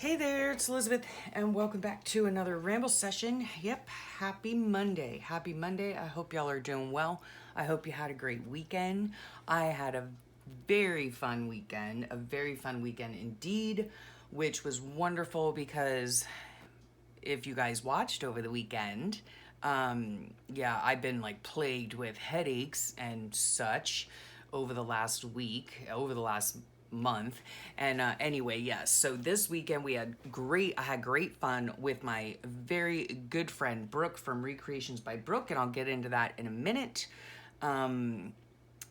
Hey there, it's Elizabeth, and welcome back to another Ramble session. Yep, happy Monday. Happy Monday. I hope y'all are doing well. I hope you had a great weekend. I had a very fun weekend, indeed, which was wonderful because if you guys watched over the weekend, yeah, I've been like plagued with headaches and such over the last week, over the last month. And anyway, yes, so this weekend I had great fun with my very good friend Brooke from Recreations by Brooke, and I'll get into that in a minute.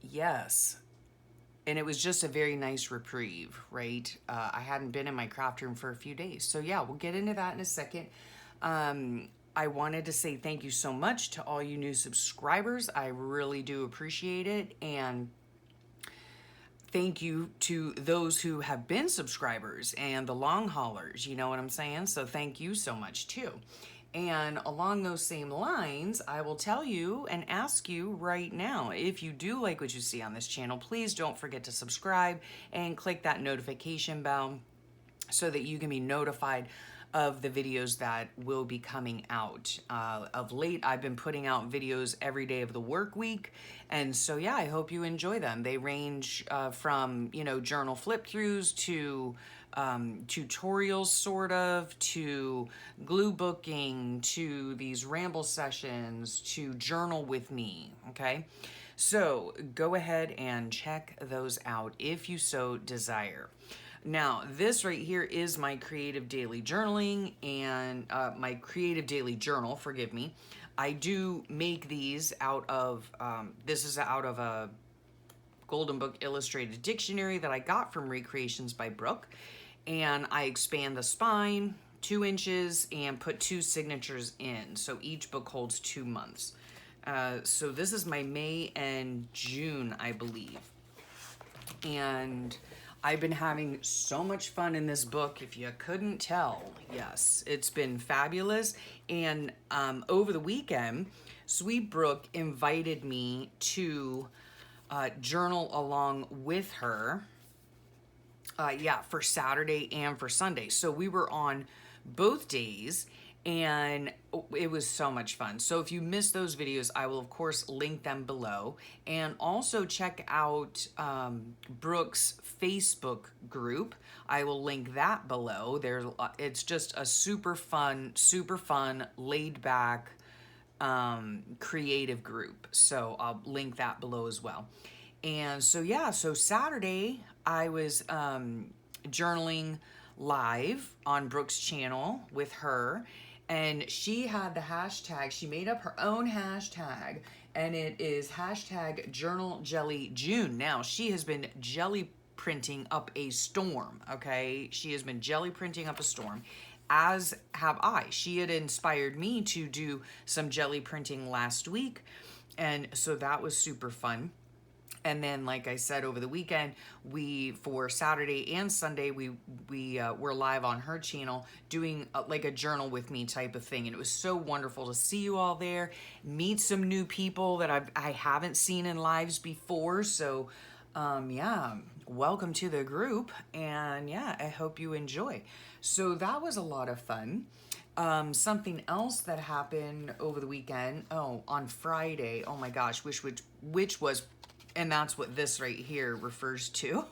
Yes, and it was just a very nice reprieve, right? I hadn't been in my craft room for a few days. So yeah, we'll get into that in a second. I wanted to say thank you so much to all you new subscribers. I really do appreciate it. And thank you to those who have been subscribers and the long haulers, you know what I'm saying? So thank you so much too. And along those same lines, I will tell you and ask you right now, if you do like what you see on this channel, please don't forget to subscribe and click that notification bell so that you can be notified of the videos that will be coming out. Of late, I've been putting out videos every day of the work week. And so, yeah, I hope you enjoy them. They range from, journal flip throughs to tutorials, sort of, to glue booking, to these ramble sessions, to journal with me, okay? So go ahead and check those out if you so desire. Now, this right here is my creative daily journaling and my creative daily journal, forgive me. I do make these out of, this is out of a Golden Book Illustrated Dictionary that I got from Recreations by Brooke. And I expand the spine 2 inches and put 2 signatures in. So each book holds 2 months. So this is my May and June, I believe. And I've been having so much fun in this book, if you couldn't tell. Yes, it's been fabulous. And over the weekend, Sweet Brooke invited me to journal along with her. For Saturday and for Sunday. So we were on both days and it was so much fun. So if you missed those videos, I will of course link them below, and also check out Brooke's Facebook group. I will link that below. It's just a super fun, laid back, creative group. So I'll link that below as well. And so, yeah, so Saturday I was journaling live on Brooke's channel with her, and she had the hashtag, she made up her own hashtag, and it is hashtag Journal Jelly June. Now, she has been jelly printing up a storm, okay? She has been jelly printing up a storm, as have I. She had inspired me to do some jelly printing last week, and so that was super fun. And then, like I said, over the weekend, for Saturday and Sunday, we were live on her channel doing like a journal with me type of thing. And it was so wonderful to see you all there, meet some new people that I haven't seen in lives before. So, yeah, welcome to the group. And yeah, I hope you enjoy. So that was a lot of fun. Something else that happened over the weekend, on Friday, oh my gosh, which was, and that's what this right here refers to.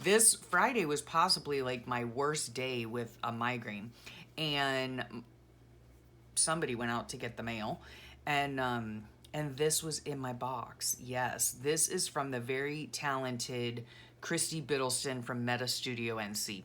This Friday was possibly like my worst day with a migraine. And somebody went out to get the mail. And this was in my box. Yes, this is from the very talented Christy Biddleston from Meta Studio NC.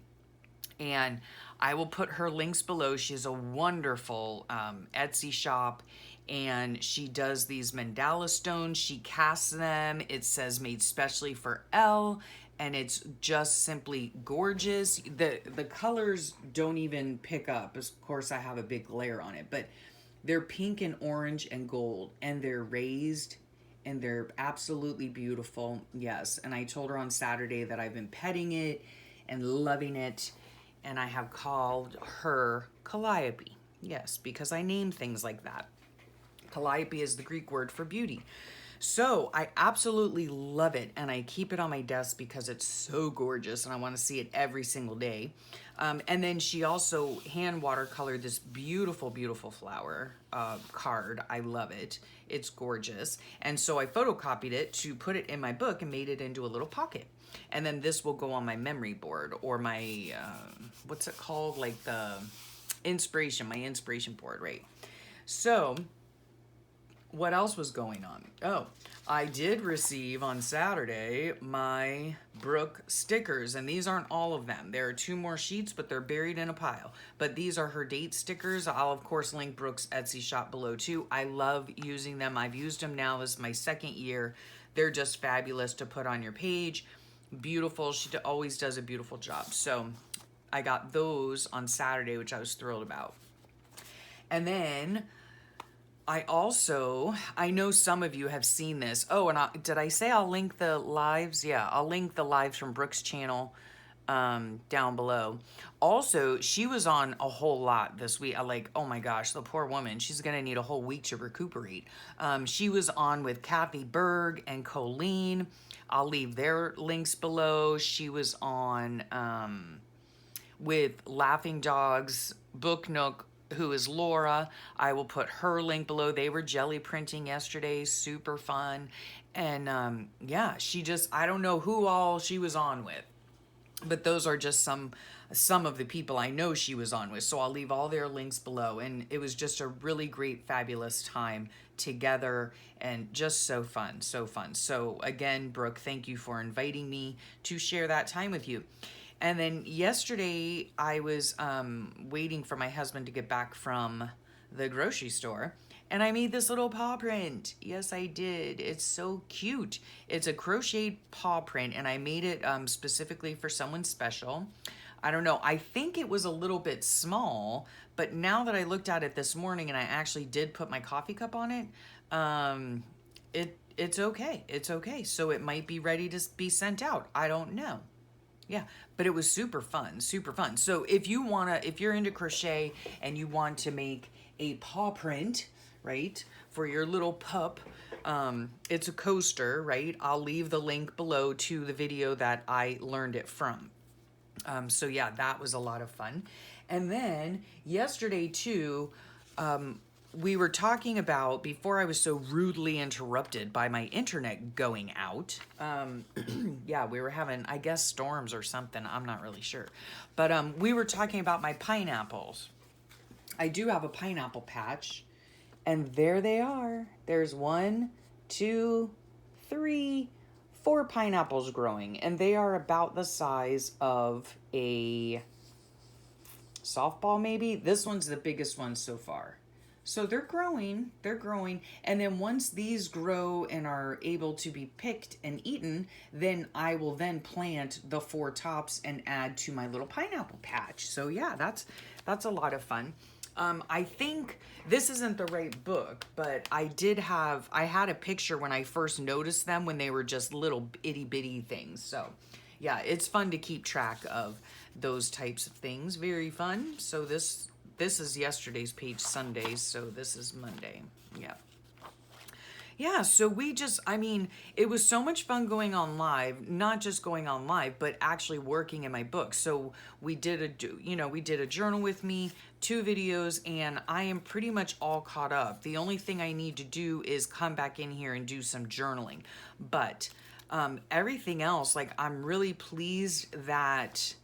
And I will put her links below. She has a wonderful Etsy shop, and she does these mandala stones. She casts them. It says made specially for Elle, and it's just simply gorgeous. The colors don't even pick up. Of course, I have a big glare on it, but they're pink and orange and gold, and they're raised, and they're absolutely beautiful. Yes, and I told her on Saturday that I've been petting it and loving it, and I have called her Calliope. Yes, because I name things like that. Calliope is the Greek word for beauty. So I absolutely love it, and I keep it on my desk because it's so gorgeous and I want to see it every single day. And then she also hand watercolored this beautiful, beautiful flower card. I love it. It's gorgeous. And so I photocopied it to put it in my book and made it into a little pocket. And then this will go on my memory board, or my, what's it called? Like the my inspiration board, right? So what else was going on? Oh, I did receive on Saturday my Brooke stickers, and these aren't all of them. There are 2 more sheets, but they're buried in a pile. But these are her date stickers. I'll, of course, link Brooke's Etsy shop below, too. I love using them. I've used them now. This is my 2nd year. They're just fabulous to put on your page. Beautiful. She always does a beautiful job. So I got those on Saturday, which I was thrilled about. And then I know some of you have seen this. Oh, and did I say I'll link the lives? Yeah, I'll link the lives from Brooke's channel down below. Also, she was on a whole lot this week. Oh my gosh, the poor woman. She's going to need a whole week to recuperate. She was on with Kathy Berg and Colleen. I'll leave their links below. She was on with Laughing Dogs, Book Nook, who is Laura. I will put her link below. They were jelly printing yesterday, super fun. And yeah, I don't know who all she was on with, but those are just some of the people I know she was on with. So I'll leave all their links below. And it was just a really great, fabulous time together, and just so fun, so fun. So again, Brooke, thank you for inviting me to share that time with you. And then yesterday I was waiting for my husband to get back from the grocery store, and I made this little paw print. Yes, I did. It's so cute. It's a crocheted paw print, and I made it specifically for someone special. I don't know. I think it was a little bit small, but now that I looked at it this morning and I actually did put my coffee cup on it, it's okay. It's okay. So it might be ready to be sent out. I don't know. Yeah, but it was super fun, super fun. So if you're into crochet and you want to make a paw print, right, for your little pup, it's a coaster, right? I'll leave the link below to the video that I learned it from. So yeah, that was a lot of fun. And then yesterday too, we were talking about, before I was so rudely interrupted by my internet going out, yeah, we were having, I guess, storms or something. I'm not really sure. But we were talking about my pineapples. I do have a pineapple patch, and there they are. There's 1, 2, 3, 4 pineapples growing, and they are about the size of a softball, maybe. This one's the biggest one so far. So they're growing, and then once these grow and are able to be picked and eaten, then I will then plant the 4 tops and add to my little pineapple patch. So yeah, that's a lot of fun. I think this isn't the right book, but I had a picture when I first noticed them when they were just little itty bitty things. So yeah, it's fun to keep track of those types of things. Very fun. So this is yesterday's page, Sunday, so this is Monday. Yeah. Yeah, so it was so much fun going on live, not just going on live, but actually working in my book. So we did a journal with me, 2 videos, and I am pretty much all caught up. The only thing I need to do is come back in here and do some journaling. But everything else, I'm really pleased that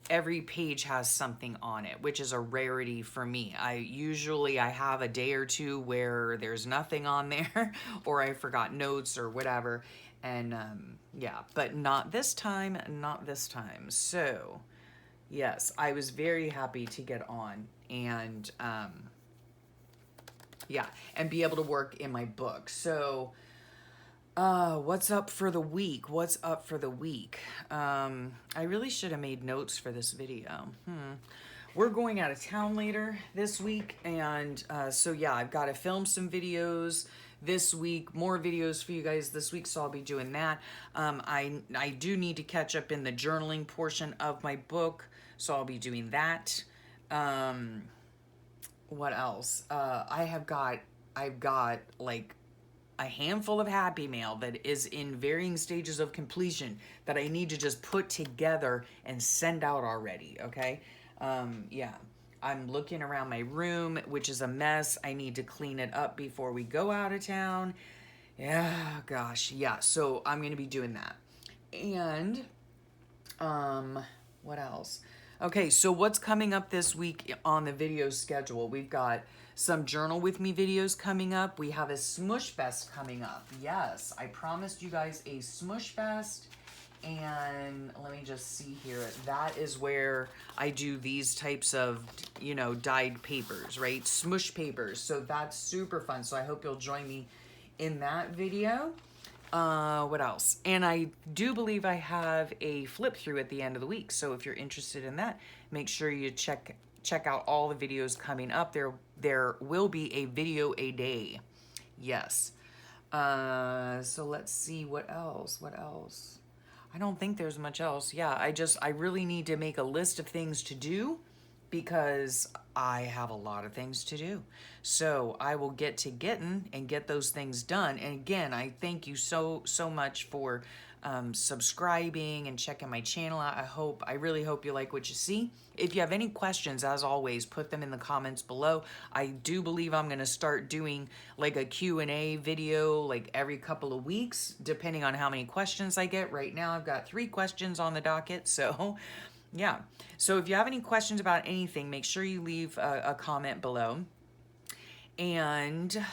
every page has something on it, which is a rarity for me. I have a day or 2 where there's nothing on there or I forgot notes or whatever. And yeah, but not this time. So yes, I was very happy to get on and yeah, and be able to work in my book. So what's up for the week? I really should have made notes for this video. We're going out of town later this week, and so yeah, I've got to film some videos this week, more videos for you guys this week, so I'll be doing that. I do need to catch up in the journaling portion of my book, so I'll be doing that. What else? I have got I've got like a handful of Happy Mail that is in varying stages of completion that I need to just put together and send out already, okay? Yeah, I'm looking around my room, which is a mess. I need to clean it up before we go out of town. Yeah, gosh, yeah, so I'm gonna be doing that. And, what else? Okay, so what's coming up this week on the video schedule? We've got some Journal With Me videos coming up. We have a Smush Fest coming up. Yes, I promised you guys a Smush Fest. And let me just see here. That is where I do these types of, you know, dyed papers, right? Smush papers. So that's super fun. So I hope you'll join me in that video. What else? And I do believe I have a flip through at the end of the week. So if you're interested in that, make sure you check out all the videos coming up. There will be a video a day. Yes. So let's see what else. What else? I don't think there's much else. Yeah, I really need to make a list of things to do because I have a lot of things to do. So I will get to getting and get those things done. And again, I thank you so much for subscribing and checking my channel out. I really hope you like what you see. If you have any questions, as always, put them in the comments below. I do believe I'm gonna start doing like a Q&A video like every couple of weeks, depending on how many questions I get. Right now, I've got 3 questions on the docket, so yeah. So if you have any questions about anything, make sure you leave a comment below. And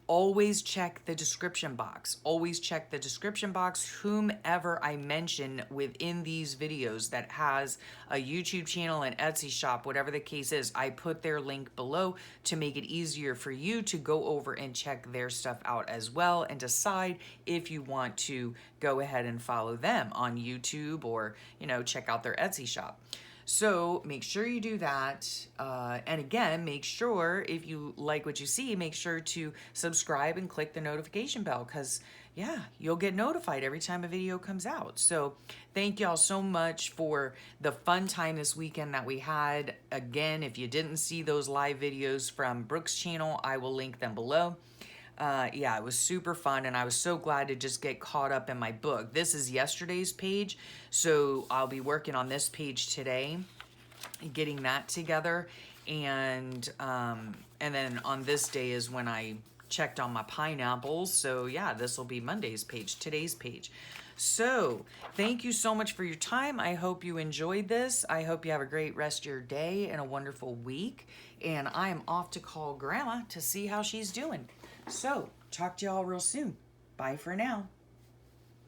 always check the description box. Always check the description box. Whomever I mention within these videos that has a YouTube channel, an Etsy shop, whatever the case is, I put their link below to make it easier for you to go over and check their stuff out as well and decide if you want to go ahead and follow them on YouTube or, you know, check out their Etsy shop. So make sure you do that. And again, make sure if you like what you see, make sure to subscribe and click the notification bell because, yeah, you'll get notified every time a video comes out. So thank y'all so much for the fun time this weekend that we had. Again, if you didn't see those live videos from Brooke's channel, I will link them below. Yeah, it was super fun, and I was so glad to just get caught up in my book. This is yesterday's page, so I'll be working on this page today, getting that together, and then on this day is when I checked on my pineapples. So yeah, this will be Monday's page, today's page. So thank you so much for your time. I hope you enjoyed this. I hope you have a great rest of your day and a wonderful week. And I am off to call Grandma to see how she's doing. So talk to y'all real soon. Bye for now.